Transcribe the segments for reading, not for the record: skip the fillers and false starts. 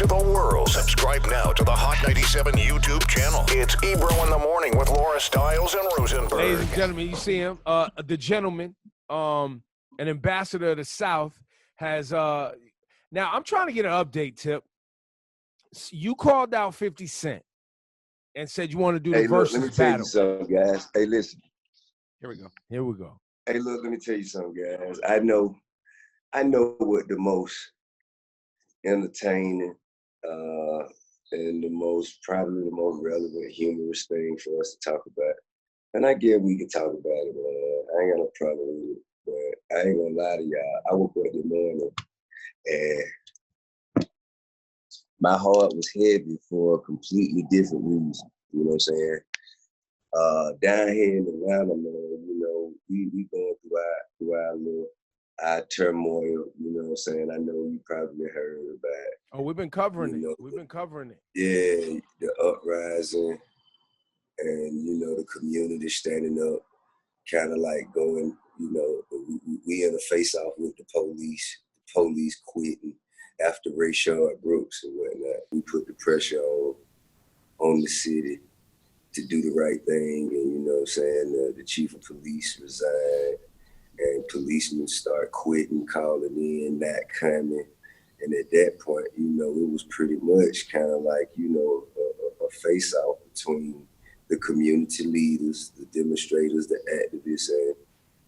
to the world. Subscribe now to the Hot 97 YouTube channel. It's Ebro in the Morning with Laura Stiles and Rosenberg. Ladies and gentlemen, you see him. The gentleman, an ambassador of the South, has now I'm trying to get an update, Tip. You called out 50 Cent and said you want to do the Verzuz let me tell battle. you something, guys. Hey, listen. Here we go. Here we go. Hey, look, let me tell you something, guys. I know what the most entertaining and probably the most relevant, humorous thing for us to talk about. And I guess we can talk about it, man. I ain't got no problem with it. But I ain't gonna lie to y'all. I woke up this morning and my heart was heavy for a completely different reason. You know what I'm saying? Down here in Atlanta, man, you know, we going through our little turmoil, you know what I'm saying? I know you probably heard about it. Oh, we've been covering it. We've been covering it. Yeah, the uprising and, you know, the community standing up, kind of like going, you know, we in a face-off with the police quitting after Rayshard Brooks and whatnot. We put the pressure on the city to do the right thing, and you know what I'm saying, the chief of police resigned, and policemen start quitting, calling in, not coming. And at that point, you know, it was pretty much kind of like, you know, a face-off between the community leaders, the demonstrators, the activists, and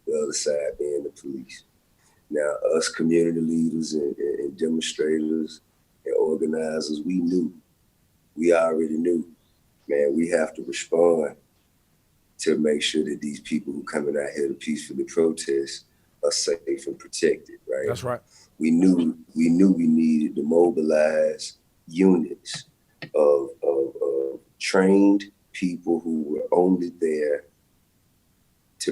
the other side being the police. Now, us community leaders and demonstrators and organizers, we already knew, man, we have to respond to make sure that these people who coming out here to peacefully protest are safe and protected, right? That's right. We knew we needed to mobilize units of trained people who were only there to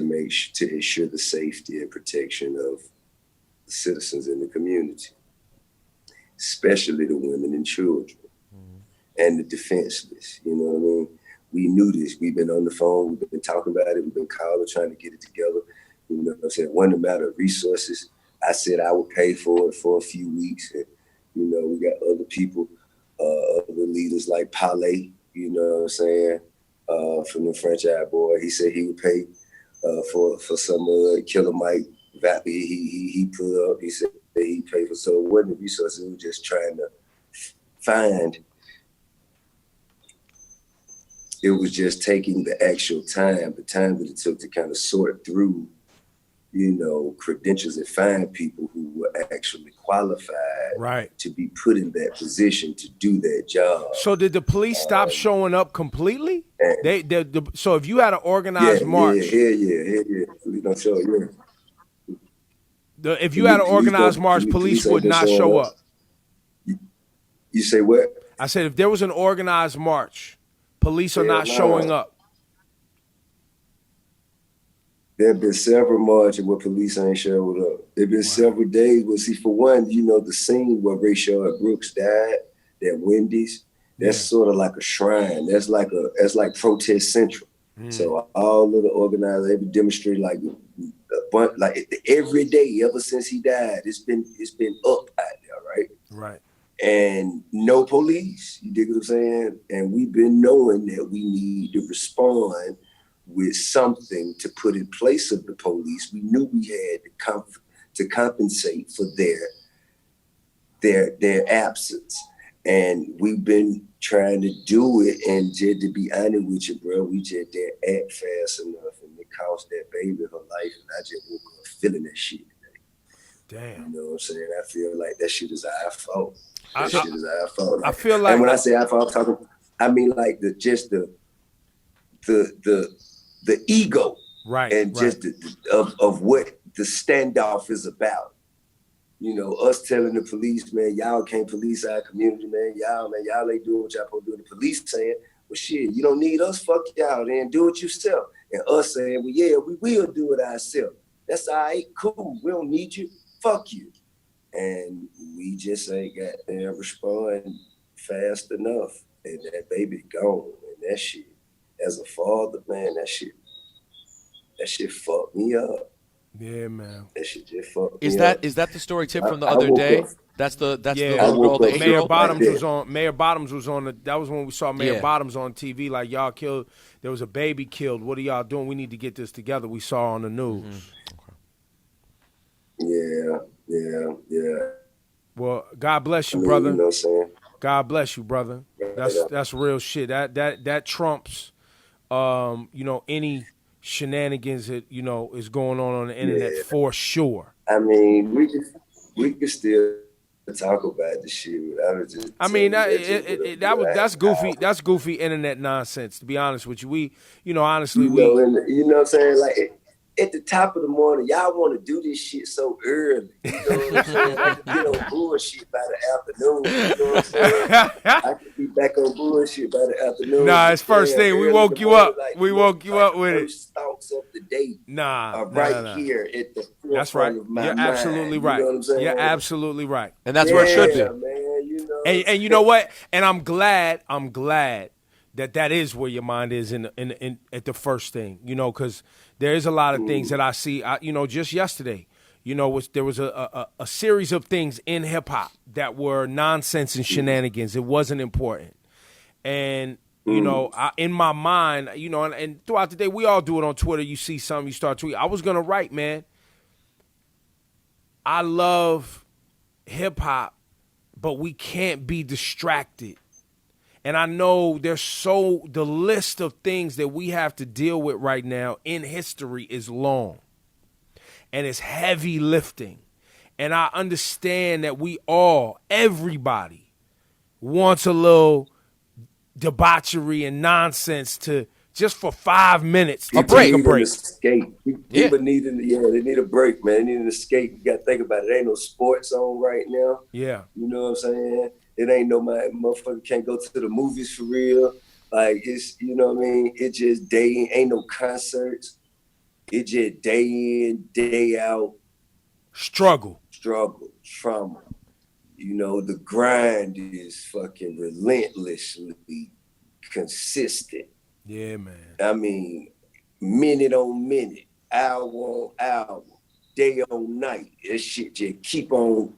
ensure the safety and protection of the citizens in the community, especially the women and children and the defenseless. You know what I mean? We knew this. We've been on the phone. We've been talking about it. We've been calling, trying to get it together. You know what I'm saying? It wasn't a matter of resources. I said I would pay for it for a few weeks. And, you know, we got other people, other leaders like Palais, you know what I'm saying, from the French Eye Boy. He said he would pay for some Killer Mike Vappy he put up. He said that he'd pay for, so it wasn't resources. We were just trying to find. It was just taking the actual time, the time that it took to kind of sort through, you know, credentials and find people who were actually qualified to be put in that position to do that job. So did the police stop showing up completely? So if you had an organized march. Yeah. Police don't show up, if you had an organized march, police would not show up. You say what? I said if there was an organized march, police are not showing up. There have been several marches where police ain't showed up. There have been several days. Well, see, for one, you know, the scene where Rayshard Brooks died, that Wendy's, that's sort of like a shrine. That's like protest central. So all of the organizers, every demonstrator, like every day ever since he died, it's been up out there, right? Right. And no police, you dig what I'm saying? And we've been knowing that we need to respond with something to put in place of the police. We knew we had to compensate for their absence. And we've been trying to do it, and just to be honest with you, bro, we just didn't act fast enough, and it cost that baby her life, and I just woke up feeling that shit today. Damn. You know what I'm saying? I feel like that shit is our fault. Shit is our fault. I feel like, and when I say our fault, I'm talking, I mean like the ego, right? And just of what the standoff is about. You know, us telling the police, man, y'all can't police our community, man. Y'all ain't doing what y'all supposed to do. The police saying, well, shit, you don't need us. Fuck y'all, then do it yourself. And us saying, well, yeah, we will do it ourselves. That's all right, cool. We don't need you. Fuck you. And we just ain't got there respond fast enough. And that baby gone. And that shit, as a father, man, that shit fucked me up. Yeah, man. That shit just fucked me up. Is that the story, Tip, from the other day? That's the Yeah. little girl, the 8-year-old. Mayor Bottoms Right was on. Mayor Bottoms was on. That was when we saw Mayor Yeah. Bottoms on TV. Like, y'all killed. There was a baby killed. What are y'all doing? We need to get this together. We saw on the news. Yeah. Well, God bless you, I mean, brother. you know what I'm saying? God bless you, brother. That's real shit. That trumps, any shenanigans that is going on the internet for sure. I mean, we can still talk about the shit. I was just. I mean, that's goofy. I, That's goofy internet nonsense. To be honest with you, honestly, and you know what I'm saying? Like at the top of the morning, y'all want to do this shit so early. You know what I'm saying? I can get on bullshit by the afternoon. You know what I'm saying? I can be back on bullshit by the afternoon. Nah, it's first thing. We woke you up. We woke you up with it. First thoughts of the day. Nah, here at the forefront that's right. of my You're mind. absolutely right. You know what I'm saying? You're absolutely right. And that's where it should be. Man, you know. And you know what? And I'm glad that is where your mind is in at the first thing, because there is a lot of things that I see. Just yesterday, there was a series of things in hip hop that were nonsense and shenanigans. It wasn't important, and in my mind, and throughout the day, we all do it on Twitter. You see something, you start tweeting. I was gonna write, man. I love hip hop, but we can't be distracted. And I know the list of things that we have to deal with right now in history is long. And it's heavy lifting. And I understand that everybody wants a little debauchery and nonsense to just for 5 minutes to take a break. Escape. People they need a break, man. They need an escape. You got to think about it. There ain't no sports on right now. Yeah. You know what I'm saying? It ain't no motherfucker can't go to the movies for real. Like it's, you know what I mean? It just ain't no concerts. It just day in, day out. Struggle, trauma. The grind is fucking relentlessly consistent. Yeah, man. I mean, minute on minute, hour on hour, day on night. That shit just keep coming.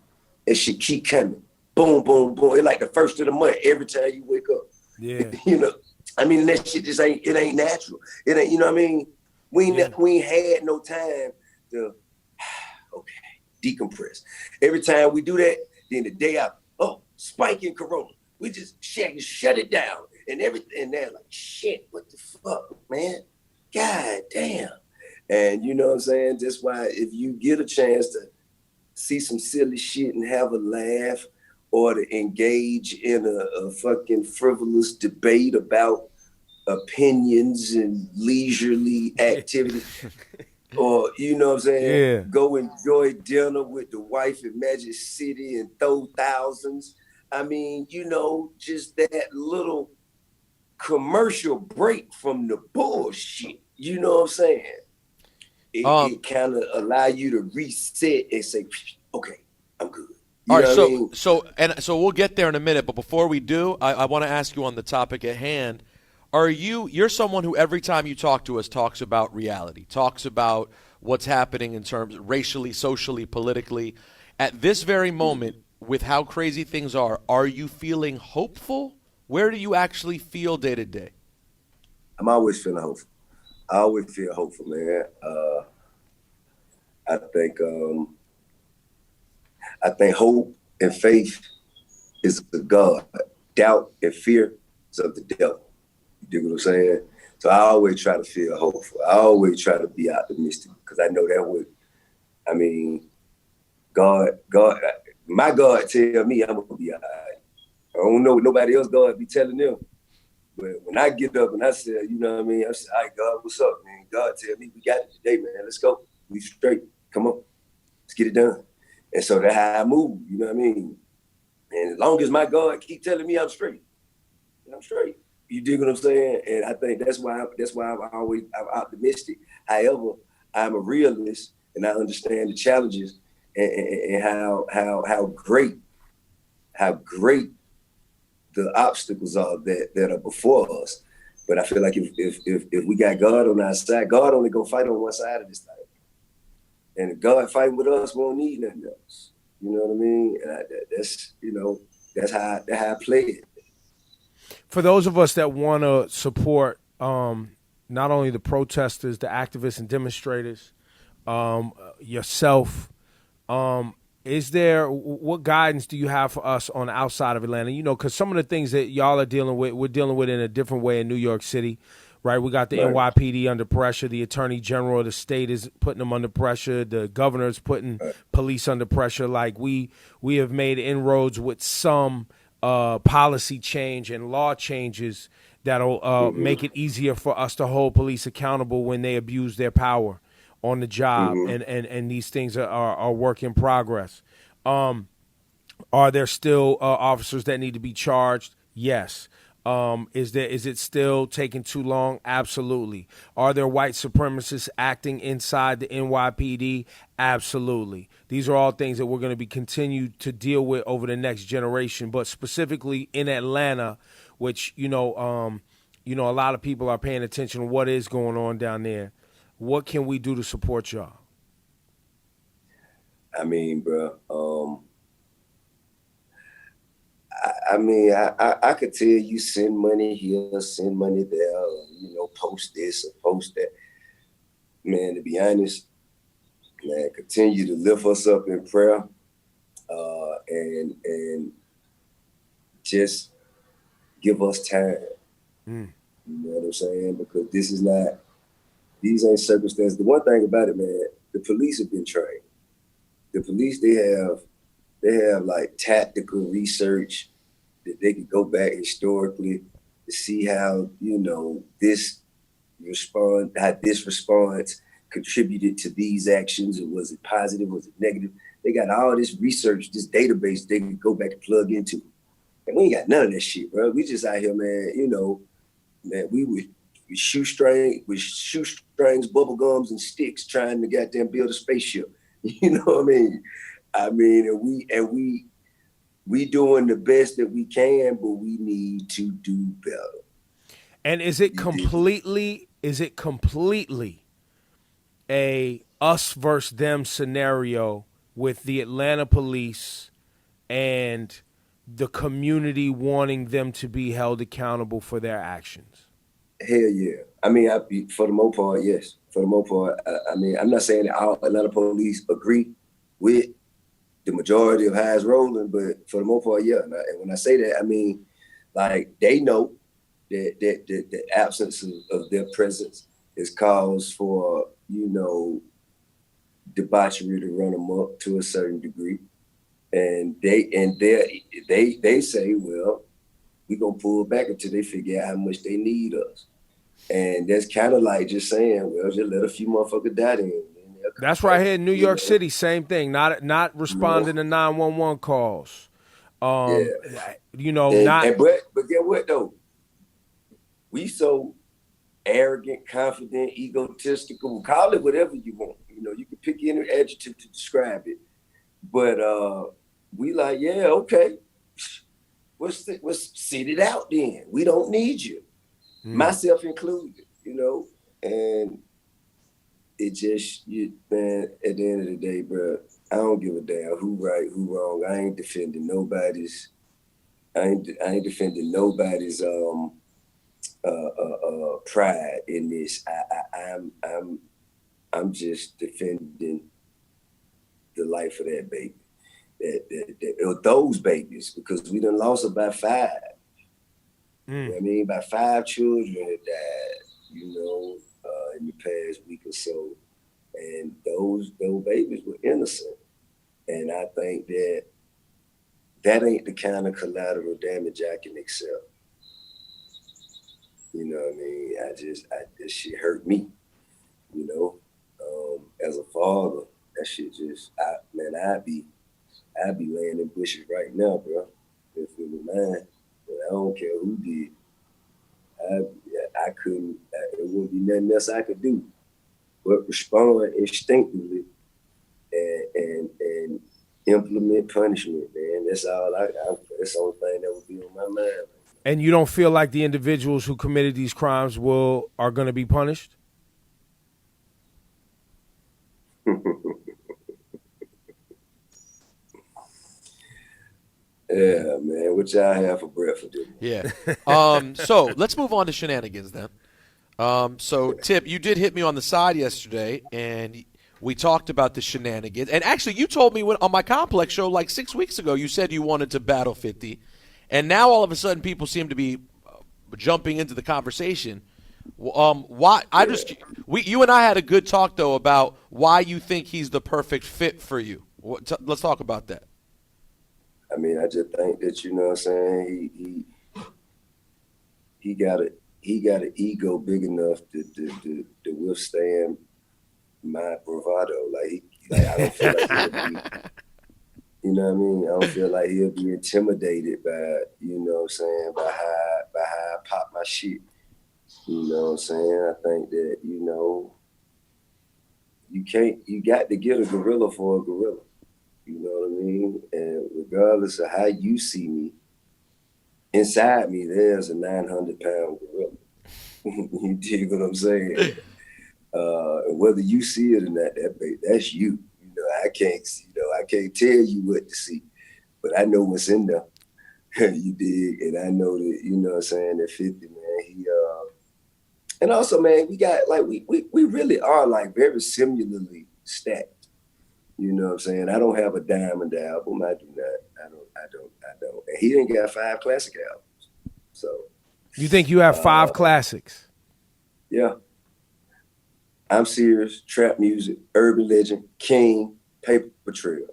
Boom, boom, boom. It's like the first of the month every time you wake up. Yeah. I mean, that shit just ain't natural. It ain't, you know what I mean? We ain't had no time to, decompress. Every time we do that, then the day out, spike in Corona. We just shut it down. And everything there, like, shit, what the fuck, man? God damn. And you know what I'm saying? That's why if you get a chance to see some silly shit and have a laugh, or to engage in a fucking frivolous debate about opinions and leisurely activity, or, you know what I'm saying, go enjoy dinner with the wife in Magic City and throw thousands. I mean, just that little commercial break from the bullshit. You know what I'm saying? It kind of allow you to reset and say, okay, I'm good. All right, so we'll get there in a minute, but before we do, I want to ask you on the topic at hand. You're someone who every time you talk to us talks about reality, talks about what's happening in terms of racially, socially, politically. At this very moment, with how crazy things are you feeling hopeful? Where do you actually feel day to day? I'm always feeling hopeful. I always feel hopeful, man. I think hope and faith is of God. Doubt and fear is of the devil. You dig what I'm saying? So I always try to feel hopeful. I always try to be optimistic because I know God, my God tell me I'm gonna be all right. I don't know what nobody else God be telling them. But when I get up and I say, you know what I mean? I say, all right, God, what's up, man? God tell me we got it today, man. Let's go. We straight. Come on. Let's get it done. And so that's how I move, you know what I mean? And as long as my God keep telling me I'm straight, I'm straight. You dig what I'm saying? And I think that's why I'm optimistic. However, I'm a realist and I understand the challenges and how great the obstacles are that are before us. But I feel like if we got God on our side, God only gonna fight on one side of this thing. And if God fighting with us, we don't need nothing else. You know what I mean? And that's that's how I play it. For those of us that want to support not only the protesters, the activists and demonstrators, yourself, is there, what guidance do you have for us on the outside of Atlanta? You know, because some of the things that y'all are dealing with, we're dealing with in a different way in New York City, right? We got the NYPD under pressure. The Attorney General of the state is putting them under pressure. The governor's putting police under pressure. Like we have made inroads with some policy change and law changes that'll make it easier for us to hold police accountable when they abuse their power on the job, and these things are work in progress. Are there still officers that need to be charged? Yes. Is it still taking too long? Absolutely. Are there white supremacists acting inside the NYPD? Absolutely. These are all things that we're going to be continued to deal with over the next generation, but specifically in Atlanta, which a lot of people are paying attention to what is going on down there. What can we do to support y'all? I mean, bro, I could tell you send money here, send money there, post this or post that. Man, to be honest, man, continue to lift us up in prayer, and just give us time. You know what I'm saying? Because these ain't circumstances. The one thing about it, man, the police have been trained. The police, they have like tactical research that they could go back historically to see how, this response contributed to these actions, or was it positive, was it negative? They got all this research, this database they can go back and plug into. And we ain't got none of that shit, bro. We just out here, man, man, we with shoestrings, bubble gums, and sticks trying to goddamn build a spaceship. You know what I mean? And we doing the best that we can, but we need to do better. And is it completely a us versus them scenario with the Atlanta police and the community wanting them to be held accountable for their actions? Hell yeah. I mean, for the most part, yes. For the most part, I'm not saying that all Atlanta police agree with the majority of how it's rolling, but for the most part, yeah. And when I say that, I mean, like, they know that the absence of their presence is cause for, debauchery to run amok to a certain degree. And they say, well, we're gonna pull back until they figure out how much they need us. And that's kind of like just saying, well, just let a few motherfuckers die then. That's right here in New York City, same thing. Not responding to 911 calls. But get what though? We so arrogant, confident, egotistical, call it whatever you want. You can pick any adjective to describe it. But we like, yeah, okay. Let's sit it out then. We don't need you. Myself included, and it just, man, at the end of the day, bro, I don't give a damn who right, who wrong. I ain't defending nobody's pride in this. I'm just defending the life of that baby. Those babies, because we done lost about 5. You know what I mean? About 5 children have died, in the past week or so. And those babies were innocent. And I think that ain't the kind of collateral damage I can accept. You know what I mean? This shit hurt me, as a father. That shit just, I'd be laying in bushes right now, bro. If it was mine. But I don't care who did. I couldn't, it wouldn't be nothing else I could do but respond instinctively and implement punishment, man. That's all that's the only thing that would be on my mind. And you don't feel like the individuals who committed these crimes are going to be punished? Yeah, man. What y'all have for breakfast? Yeah. So let's move on to shenanigans then. So Tip, you did hit me on the side yesterday, and we talked about the shenanigans. And actually, you told me on my Complex show like 6 weeks ago, you said you wanted to battle 50, and now all of a sudden people seem to be jumping into the conversation. Why? You and I had a good talk though about why you think he's the perfect fit for you. Let's talk about that. I mean, I just think that, you know what I'm saying, he got an ego big enough to withstand my bravado. Like I don't feel like he'll be, you know what I mean? I don't feel like he'll be intimidated by, you know what I'm saying, by how I pop my shit. You know what I'm saying? I think that, you know, you got to get a gorilla for a gorilla. You know what I mean? And regardless of how you see me, inside me, there's a 900-pound gorilla. You dig what I'm saying? Whether you see it or not, that's you. You know, I can't tell you what to see, but I know what's in there. You dig? And I know that, you know what I'm saying, that 50, man, and also, man, we got, like, we really are, like, very similarly stacked. You know what I'm saying? I don't have a diamond album. I do not. I don't. And he didn't got 5 classic albums. So. You think you have 5 classics? Yeah. I'm Serious, Trap Music, Urban Legend, King, Paper Trail.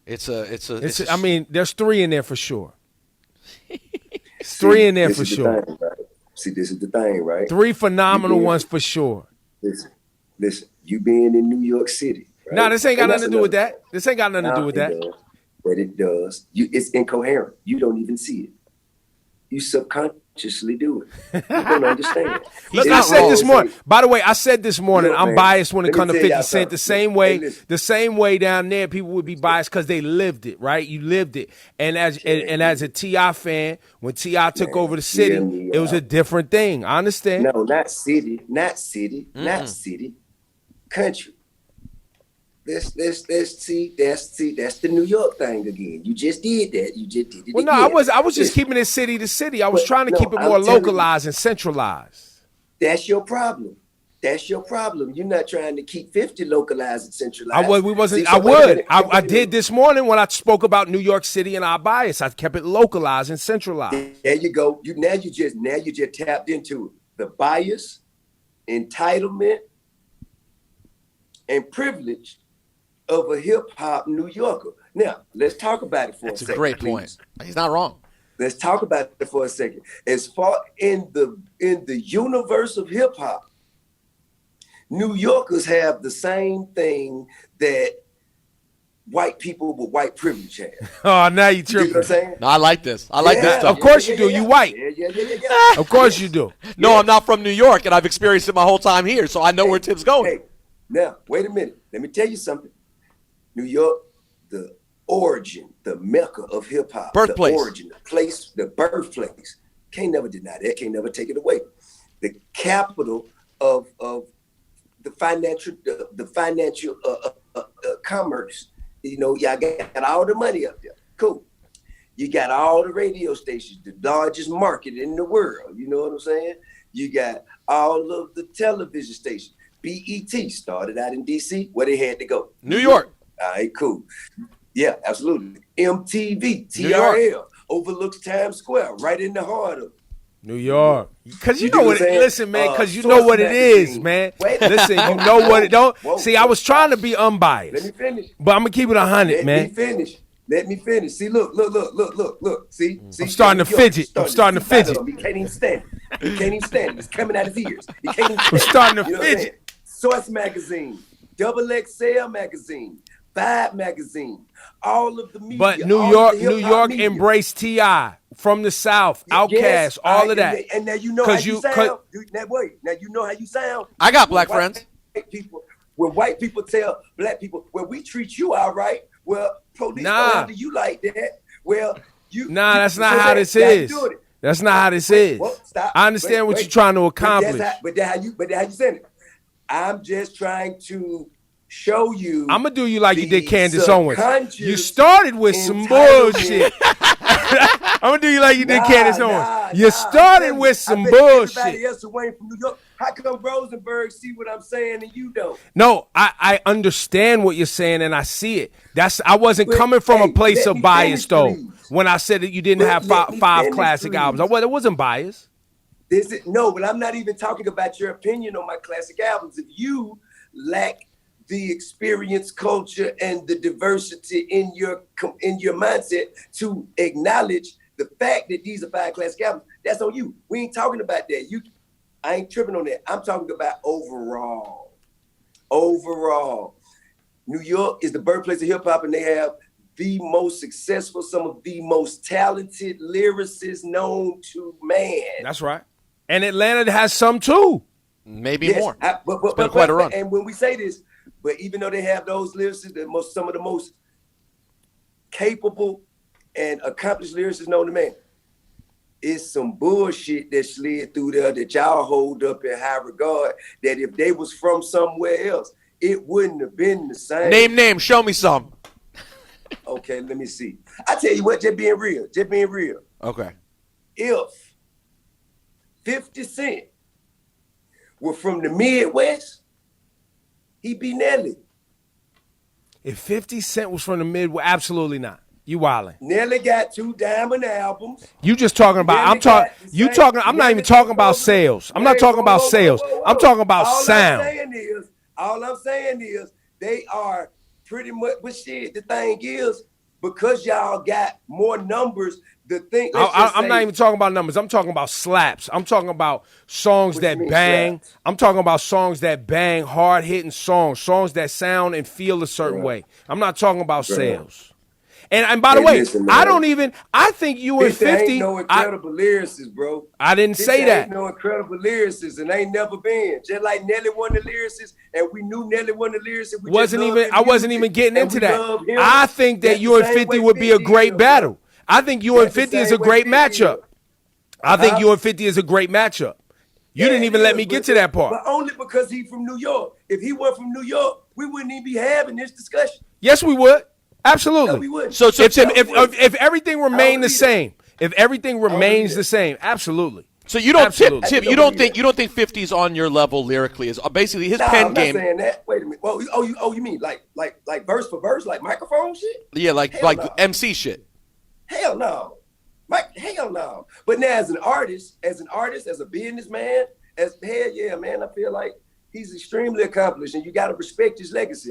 I mean, there's 3 in there for sure. 3 in there for sure. Thing, right? See, this is the thing, right? 3 phenomenal ones for sure. Listen. You being in New York City. Right? Nah, this ain't got nothing to do with that. This ain't got nothing to do with that. But it does. It's incoherent. You don't even see it. You subconsciously do it. You don't understand. Look, I said this morning. By the way, I said this morning, I'm biased when it comes to 50 Cent. The same way down there, people would be biased because they lived it, right? You lived it. And as a T.I. fan, when T.I. took over the city, it was a different thing. I understand. No, not city. Country. That's the New York thing again. You just did that. You just did it. Well, no, again. I was just keeping it city to city. I was trying to keep it more localized and centralized. That's your problem. You're not trying to keep 50 localized and centralized. I did this morning when I spoke about New York City and our bias. I kept it localized and centralized. There you go. Now you just tapped into it. The bias, entitlement, and privilege of a hip-hop New Yorker. Now, let's talk about it for a second. That's a great point. He's not wrong. Let's talk about it for a second. As far in the universe of hip-hop, New Yorkers have the same thing that white people with white privilege have. Oh, now you tripping. You know what I'm saying? No, I like this. I like this stuff. Of course you do. You white. Yeah. Of course you do. No, I'm not from New York, and I've experienced it my whole time here, so I know where Tip's going. Hey, now, wait a minute. Let me tell you something. New York, the origin, the mecca of hip-hop. Birthplace. The origin, the place, the birthplace. Can't never deny that. Can't never take it away. The capital of the financial commerce. You know, y'all got all the money up there. Cool. You got all the radio stations, the largest market in the world. You know what I'm saying? You got all of the television stations. BET started out in DC, where they had to go. New York. All right, cool. Yeah, absolutely. MTV, TRL, overlooks Times Square, right in the heart of New York. Because you know what it is. Listen, man, because you Source know what it is, magazine. man. Wait. Listen, you know what it don't. Whoa. See, I was trying to be unbiased. Let me finish. But I'm going to keep it 100, man. Let me finish. See, look. See, I'm starting to fidget. I'm starting to fidget. He can't even stand it. It's coming out his ears. He can't even stand it. I'm starting to You know what I'm saying? fidget. Source magazine, XXL magazine, Vibe magazine, all of the media. But New York embraced T.I. from the South, Outkast, all of that. And now you know how you sound. Now you know how you sound. I got black friends. When white people tell black people, well, we treat you all right. Well, police don't handle you like that. Well, that's not how this is. That's not how this is. Stop. I understand what you're trying to accomplish. But that's how you saying it. I'm just trying to show you. I'm gonna do you like you did the Candace Owens. subconscious You started with some entitlement. bullshit. I'm gonna do you like you did Candace Owens. You Nah, started with some I bet bullshit. everybody else who ain't from New York. How come Rosenberg see what I'm saying and you don't? No, I understand what you're saying and I see it. I wasn't coming from a place of bias though. When I said that you didn't have five classic albums, it wasn't bias. No, but I'm not even talking about your opinion on my classic albums. If you lack the experience, culture, and the diversity in your mindset to acknowledge the fact that these are 5 classic albums, that's on you. We ain't talking about that. I ain't tripping on that. I'm talking about overall. Overall, New York is the birthplace of hip hop, and they have the most successful, some of the most talented lyricists known to man. That's right. And Atlanta has some too. Maybe more. But been quite a run. And when we say this, but even though they have those lyricists, some of the most capable and accomplished lyricists known to man, it's some bullshit that slid through there that y'all hold up in high regard, that if they was from somewhere else, it wouldn't have been the same. Name, show me some. Okay, let me see. I tell you what, just being real. Okay. If 50 Cent were from the Midwest, he'd be Nelly. If 50 Cent was from the Midwest, absolutely not. You wildin'. Nelly got 2 diamond albums. You just talking about, I'm not even talking about sales. I'm not talking about sales. I'm talking about sound. All I'm saying is they are pretty much, but shit, the thing is, because y'all got more numbers, I'm not even talking about numbers. I'm talking about slaps. I'm talking about songs that bang. Slaps? I'm talking about songs that bang, hard-hitting songs that sound and feel a certain way. I'm not talking about sales. And by the way, listen, I think you and 50 ain't no incredible lyricists, bro. I didn't say that. Ain't no incredible lyricists, and ain't never been. Just like Nelly won the lyricists, and we knew Nelly won the lyricists. I wasn't even getting into that. I think that you and 50 would be a great battle. I think you and 50 is a great matchup. I think you and 50 is a great matchup. You didn't even let me get to that part. But only because he's from New York. If he weren't from New York, we wouldn't even be having this discussion. Yes, we would. Absolutely. No, we would. So if everything remained the same, the same, absolutely. So you don't Tip, you don't think 50's on your level lyrically? Is basically his pen game. I'm not saying that. Wait a minute. Well, you mean like verse for verse, like microphone shit? Yeah, like no. MC shit. Hell no. Hell no. But now as an artist, as a businessman, hell yeah, man, I feel like he's extremely accomplished, and you got to respect his legacy.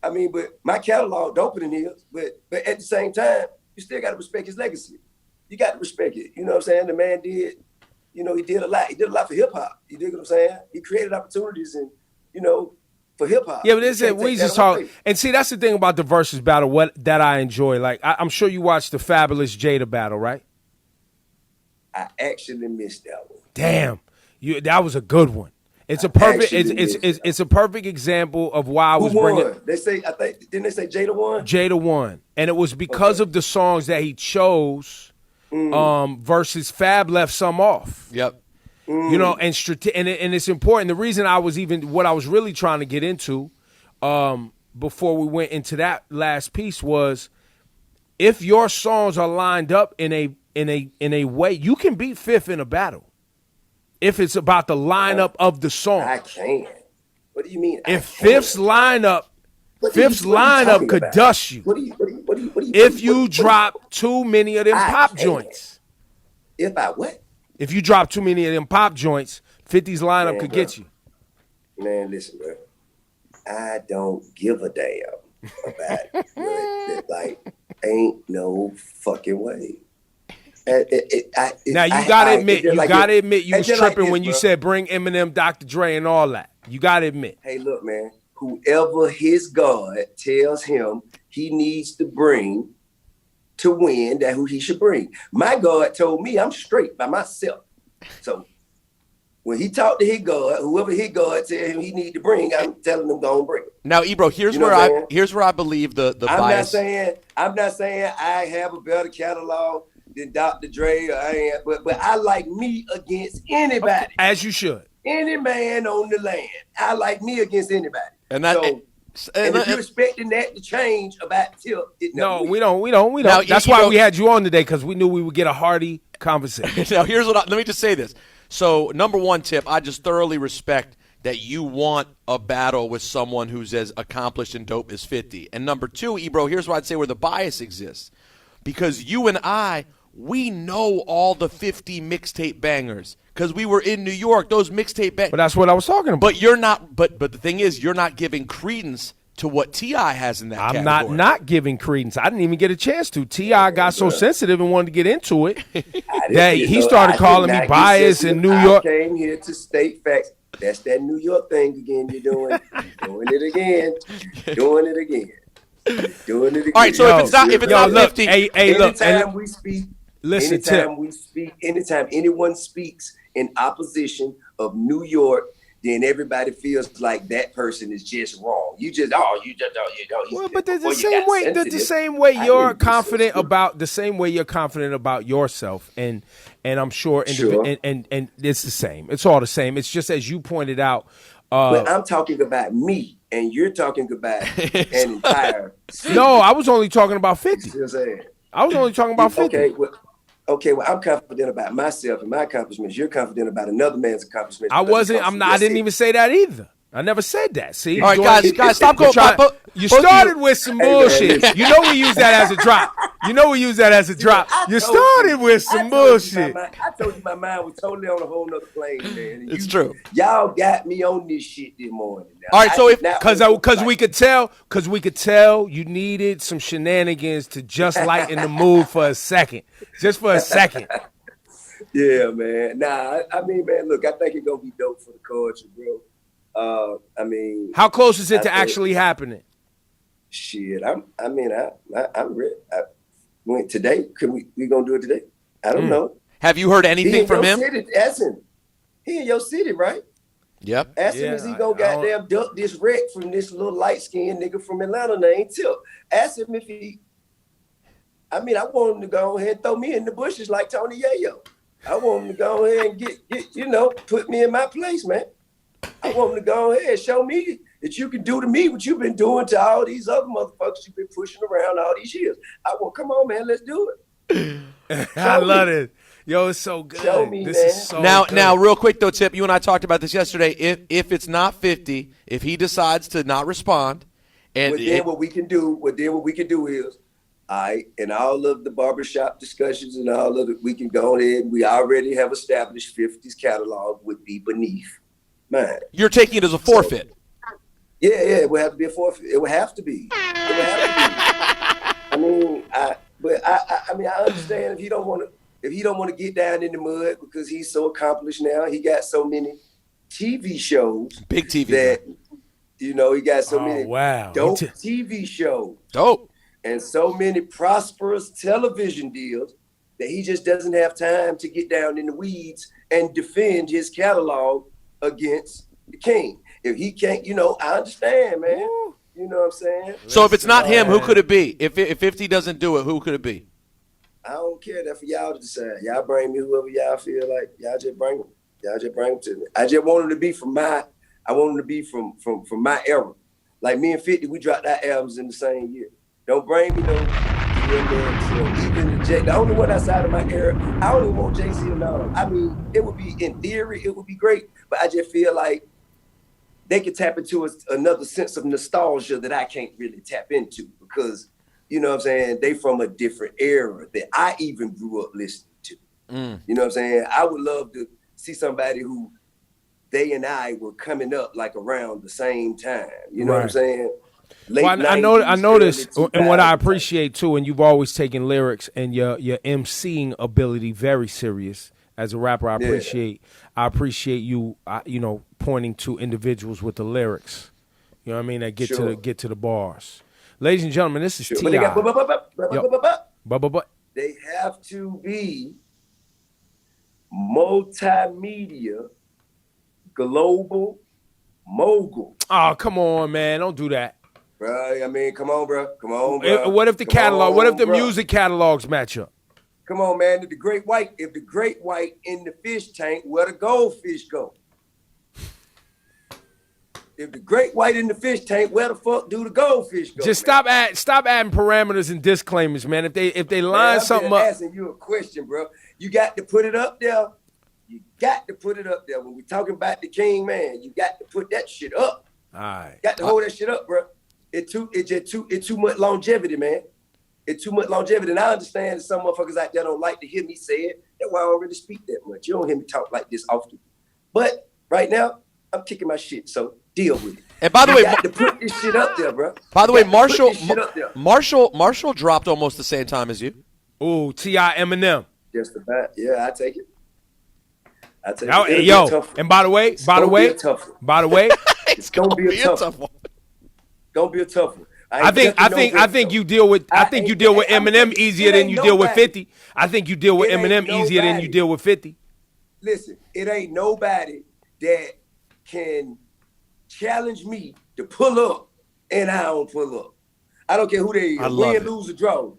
But my catalog doper than his, but at the same time, you still got to respect his legacy. You got to respect it. You know what I'm saying? The man did, he did a lot. He did a lot for hip hop. You dig what I'm saying? He created opportunities for hip hop. Yeah, but we just talk. And see, that's the thing about the Verzuz battle, that I enjoy. Like, I'm sure you watched the Fabulous Jada battle, right? I actually missed that one. Damn, that was a good one. It's a perfect. It's a perfect example of why I was bringing. They say didn't they say Jada won? Jada won, and it was because of the songs that he chose. Versus Fab left some off. Yep. And it's important. The reason what I was really trying to get into, before we went into that last piece was, if your songs are lined up in a way, you can beat Fifth in a battle. If it's about the lineup of the song. I can't. What do you mean? If Fifth's lineup could dust you. If you drop too many of them pop joints. If I what? If you drop too many of them pop joints, 50's lineup could get you. Man, listen, bro. I don't give a damn about it. Like, ain't no fucking way. Now you gotta admit you was tripping when you said bring Eminem, Dr. Dre, and all that. You gotta admit. Hey, look, man. Whoever his God tells him he needs to bring to win, that's who he should bring. My God told me I'm straight by myself. So when he talked to his God, whoever his God tells him he need to bring, I'm telling him go and bring it. Now, Ebro, here's where I believe the bias. I'm not saying I have a better catalog than Dr. Dre, but I like me against anybody. As you should. Any man on the land. I like me against anybody. And that. And if you're expecting that to change about Tip, no, we don't. Now, That's why we had you on today, because we knew we would get a hearty conversation. Now, here's let me just say this. So, number one, Tip, I just thoroughly respect that you want a battle with someone who's as accomplished and dope as 50. And number two, Ebro, here's where I'd say where the bias exists. Because you and I, we know all the 50 mixtape bangers because we were in New York. Those mixtape bangers. But that's what I was talking about. But you're not. But the thing is, you're not giving credence to what T.I. has in that I'm category. not giving credence. I didn't even get a chance to. T.I. got so sensitive and wanted to get into it that he started calling me biased in New York. I came here to state facts. That's that New York thing again. You're doing it again. Doing it again. Doing it again. All right. So if it's not 50, anytime we speak, listen, anytime anyone speaks in opposition of New York, then everybody feels like that person is just wrong. Well, but there's the same way you're confident about yourself, and I'm sure, and it's the same. It's all the same. It's just as you pointed out. But I'm talking about me, and you're talking about an entire. No, I was only talking about 50. I was only talking about 50. Okay, well, I'm confident about myself and my accomplishments. You're confident about another man's accomplishments. I didn't even say that either. I never said that. See? All right, guys, stop going. You started with some bullshit. You know we use that as a drop. You started with some bullshit. I told you my mind was totally on a whole nother plane, man. It's true. Y'all got me on this shit this morning. All right, so because we could tell you needed some shenanigans to just lighten the mood for a second. Just for a second. Yeah, man. Nah, I mean, man, look, I think it's gonna be dope for the culture, bro. I mean, how close is it to actually happening? Shit, I'm ready. Today, we gonna do it today? I don't know. Have you heard anything from him? He in your city, right? Yep. Ask him is he gonna goddamn duck this wreck from this little light skinned nigga from Atlanta named Tip. Ask him if he. I mean, I want him to go ahead and throw me in the bushes like Tony Yayo. I want him to go ahead and get put me in my place, man. I want him to go ahead and show me that you can do to me what you've been doing to all these other motherfuckers you've been pushing around all these years. Come on, man, let's do it. I love it. Yo, it's so good. Show me, this man. Is so now, good. Now, real quick though, Tip, you and I talked about this yesterday. If it's not 50, if he decides to not respond, what we can do is, all right, and all of the barbershop discussions and all of it, we can go ahead and we already have established 50's catalog would be beneath mine. You're taking it as a forfeit. Yeah, it would have to be a forfeit. It would have to be. I mean, I understand if he don't want to get down in the mud because he's so accomplished now. He got so many TV shows. Big TV. That, he got so many dope TV shows. Dope. And so many prosperous television deals that he just doesn't have time to get down in the weeds and defend his catalog against the king. If he can't, I understand, man. You know what I'm saying? So if it's not him, who could it be? If 50 doesn't do it, who could it be? I don't care. That's for y'all to decide. Y'all bring me whoever y'all feel like. Y'all just bring them. To me. I just want him to be from my era. Like me and 50, we dropped our albums in the same year. Don't bring me no even Jay. The only one outside of my era, I don't even want Jay-Z and all. I mean, it would be, in theory, it would be great, but I just feel like they could tap into another sense of nostalgia that I can't really tap into because, you know what I'm saying, they from a different era that I even grew up listening to. You know what I'm saying? I would love to see somebody who they and I were coming up like around the same time. You know what I'm saying? I know this, and what I appreciate too, and you've always taken lyrics and your emceeing ability very serious as a rapper. I appreciate you, pointing to individuals with the lyrics. You know what I mean? That get to the bars. Ladies and gentlemen, this is T.I. They have to be multimedia, global mogul. Oh, come on, man! Don't do that. Bro, I mean, come on, bro. What if the catalog? What if the music catalogs match up? Come on, man. If the great white in the fish tank, where the goldfish go? if the great white in the fish tank, where the fuck do the goldfish go? Just stop adding parameters and disclaimers, man. If they line something up, I'm asking you a question, bro. You got to put it up there. You got to put it up there. When we talking about the king, man, you got to put that shit up. all right. Got to hold that shit up, bro. It's too much longevity, man. It's too much longevity. And I understand that some motherfuckers out there don't like to hear me say it. That's why I don't really speak that much. You don't hear me talk like this often. But right now, I'm kicking my shit, so deal with it. And by the way, got to put this shit up there, bro. By the way, Marshall dropped almost the same time as you. Ooh, T.I. Eminem. Just about. Yeah, I take it. Now, yo, and by the way, it's gonna be a tough one. Gonna be a tough one. I think you deal with Eminem easier than you deal with 50. I think you deal with Eminem easier than you deal with 50. Listen, it ain't nobody that can challenge me to pull up and I don't pull up. I don't care who they is, win, lose, or draw.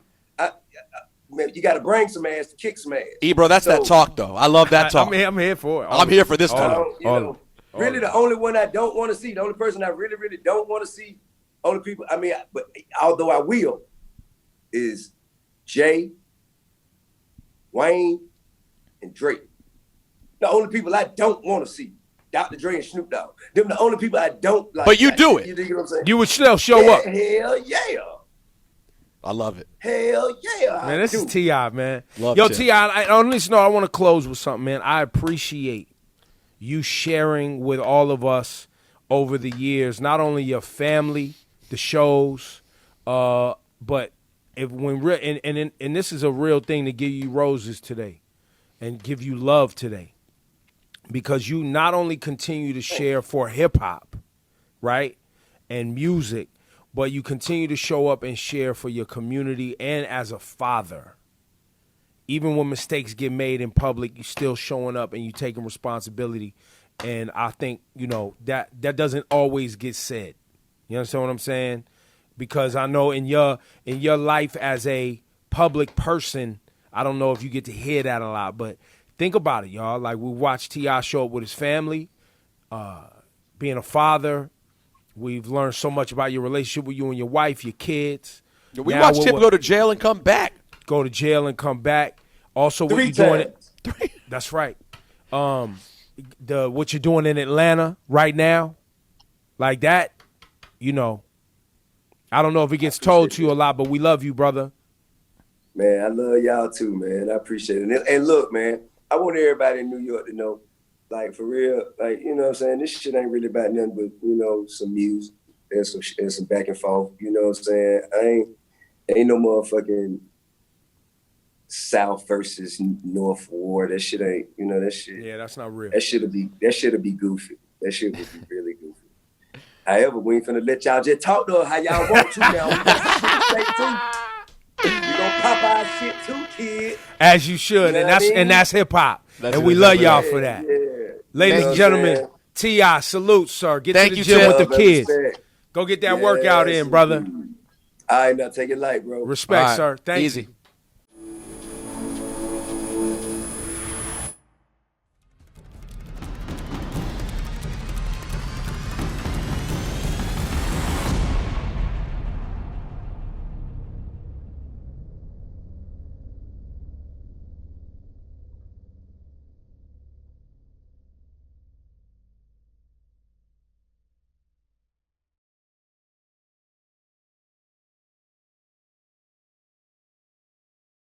Man, you got to bring some ass to kick some ass. Ebro, that's that talk, though. I love that talk. I'm here for it. I'm here for this talk. Really, the only one I don't want to see, the only person I really, really don't want to see, only people, but although I will, is Jay, Wayne, and Drake. The only people I don't want to see. Dr. Dre and Snoop Dogg. Them the only people I don't like. But you do it. You know what I'm saying? You would still show up. Hell yeah. I love it. Hell yeah. Man, this is T.I., man. Love Yo, Tim. T.I., on this note, I want to close with something, man. I appreciate you sharing with all of us over the years, not only your family, the shows, but and this is a real thing to give you roses today and give you love today. Because you not only continue to share for hip-hop, right, and music, but you continue to show up and share for your community and as a father. Even when mistakes get made in public, you still showing up and you taking responsibility. And I think, that doesn't always get said. You understand what I'm saying? Because I know in your life as a public person, I don't know if you get to hear that a lot, but think about it, y'all. Like, we watched T.I. show up with his family, being a father. We've learned so much about your relationship with you and your wife, your kids. We watched him go to jail and come back. Go to jail and come back. Also, what you're doing. That's right. What you're doing in Atlanta right now, like that, I don't know if it gets told to you a lot, but we love you, brother. Man, I love y'all too, man. I appreciate it. And look, man, I want everybody in New York to know, like, for real, like, you know what I'm saying? This shit ain't really about nothing but, some music and some back and forth. You know what I'm saying? Ain't no motherfucking South versus North war. That shit ain't, that shit. Yeah, that's not real. That shit'll be goofy. That shit would be really goofy. However, we ain't finna let y'all just talk to us how y'all want to now. We got some shit to say too. We gonna pop our shit too, kid. As you should, and that's hip hop. And we love y'all for that. Yeah. Ladies and gentlemen, T.I., salute, sir. Get to the gym with the kids. Go get that workout in, brother. All right, now take it light, bro. Respect, sir. Thank you. Easy.